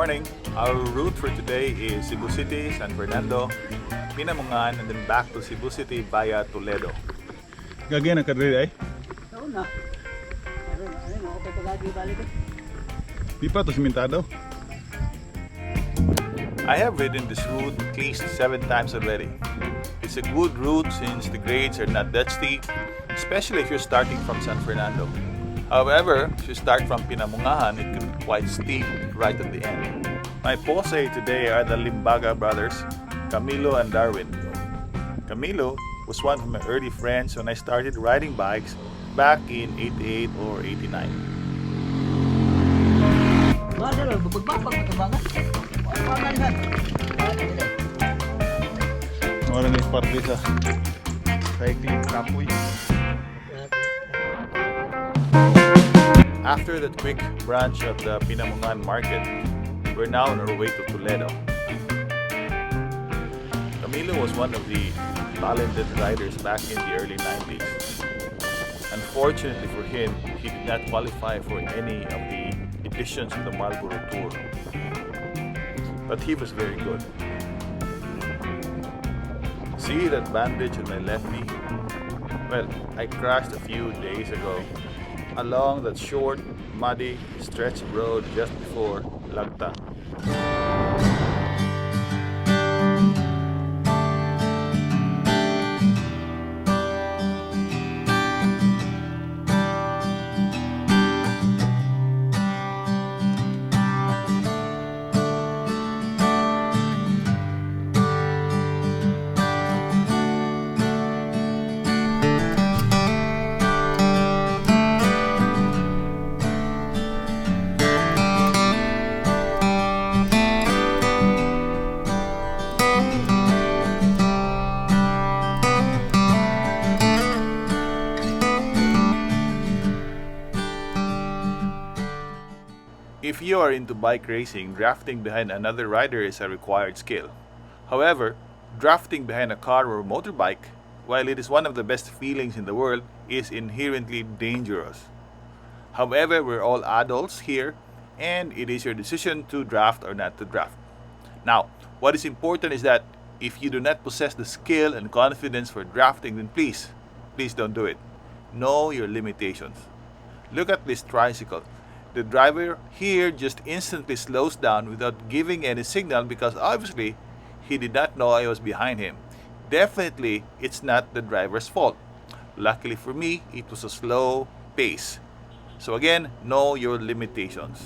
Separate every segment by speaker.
Speaker 1: morning. Our route for today is Cebu City, San Fernando, City-Pinamungahan, and then back to Cebu City via Toledo.
Speaker 2: Gagyan ang kadiri ay?
Speaker 3: Oo na. Ano, okay pa lagi balik ko.
Speaker 2: Di pa to simentado?
Speaker 1: I have ridden this route at least 7 times already. It's a good route since the grades are not that steep, especially if you're starting from San Fernando. However, if you start from Pinamungahan, it can be quite steep right at the end. My pose today are the Limbaga brothers, Camilo and Darwin. Camilo was one of my early friends when I started riding bikes back in 88 or 89.
Speaker 3: Madalo, bagbabag matabangan. Bagbabag na.
Speaker 2: Wala na yung parte sa cycling kapoy.
Speaker 1: After that quick branch of the Pinamungahan market, we're now on our way to Toledo. Camilo was one of the talented riders back in the early 90s. Unfortunately for him, he did not qualify for any of the editions of the Marlboro Tour. But he was very good. See that bandage on my left knee? Well, I crashed a few days ago along that short, muddy stretch of road just before Lagta. If you are into bike racing, drafting behind another rider is a required skill. However, drafting behind a car or motorbike, while it is one of the best feelings in the world, is inherently dangerous. However, we're all adults here, and it is your decision to draft or not to draft. Now, what is important is that if you do not possess the skill and confidence for drafting, then please don't do it. Know your limitations. Look at this tricycle. The driver here just instantly slows down without giving any signal because obviously he did not know I was behind him. Definitely, it's not the driver's fault. Luckily for me, it was a slow pace. So again, know your limitations.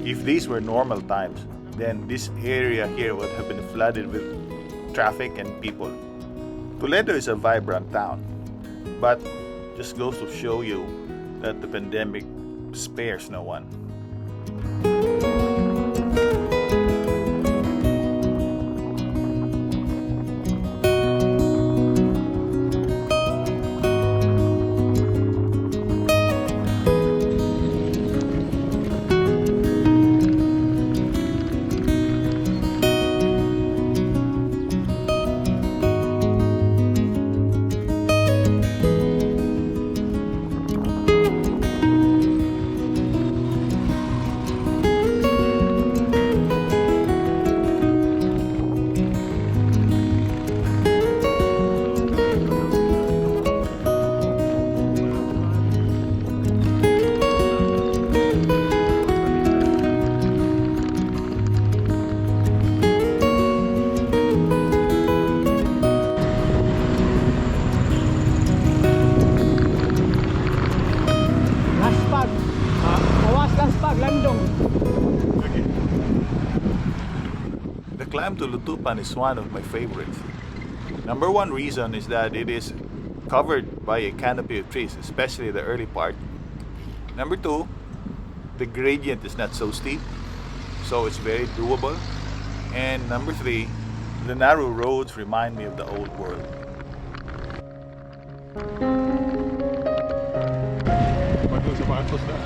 Speaker 1: If these were normal times, then this area here would have been flooded with traffic and people. Toledo is a vibrant town, but just goes to show you that the pandemic spares no one. The climb to Lutupan is one of my favorites. Number one reason is that it is covered by a canopy of trees, especially the early part. Number two, the gradient is not so steep, so it's very doable. And number three, the narrow roads remind me of the old world.
Speaker 2: Bago sa patos na.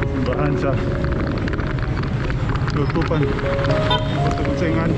Speaker 2: Simbahan sa lutupan. Basta kunsengan.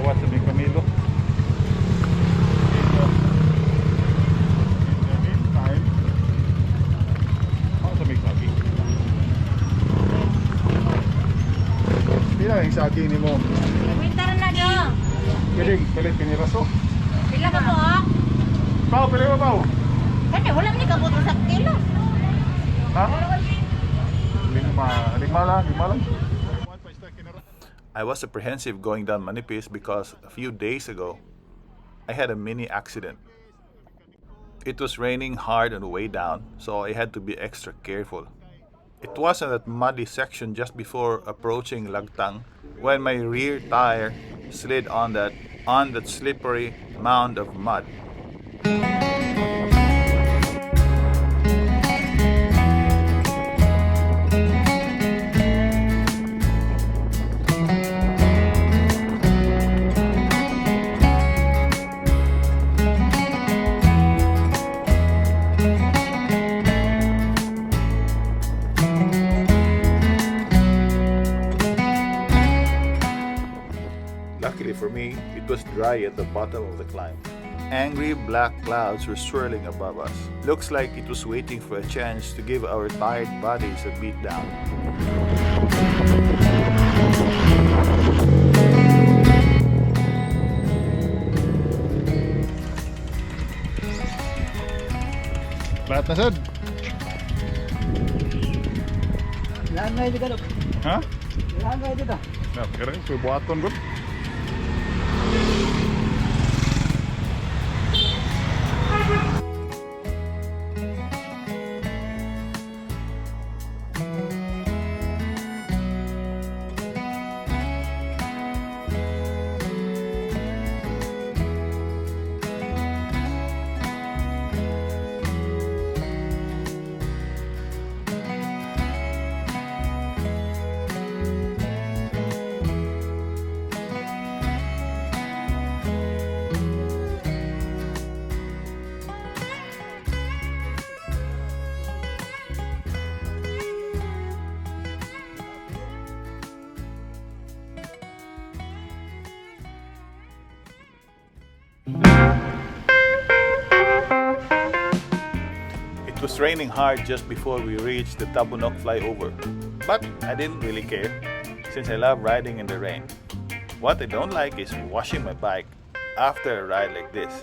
Speaker 2: Kawat sa may Camilo. In the meantime, ako sa may saging. Pila yung saging ni mo?
Speaker 4: Winter na do.
Speaker 2: Kiling, palit ka ni Raso.
Speaker 4: Pila ka po ah?
Speaker 2: Pao, pila mo pao?
Speaker 4: Kasi wala man ikabot sa kilo.
Speaker 2: Ha? Lima lang.
Speaker 1: I was apprehensive going down Manipis because a few days ago, I had a mini accident. It was raining hard on the way down, so I had to be extra careful. It was in that muddy section just before approaching Lagtang when my rear tire slid on that slippery mound of mud. Luckily for me, it was dry at the bottom of the climb. Angry black clouds were swirling above us. Looks like it was waiting for a chance to give our tired bodies a beat down.
Speaker 2: Lahat na sad.
Speaker 3: Lahat na dito.
Speaker 2: Ha?
Speaker 3: Lahat na dito.
Speaker 2: Nah, kira ko buhaton ko.
Speaker 1: It was raining hard just before we reached the Tabunok flyover, but I didn't really care since I love riding in the rain. What I don't like is washing my bike after a ride like this.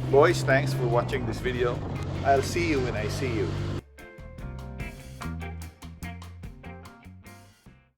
Speaker 1: Boys, thanks for watching this video. I'll see you when I see you.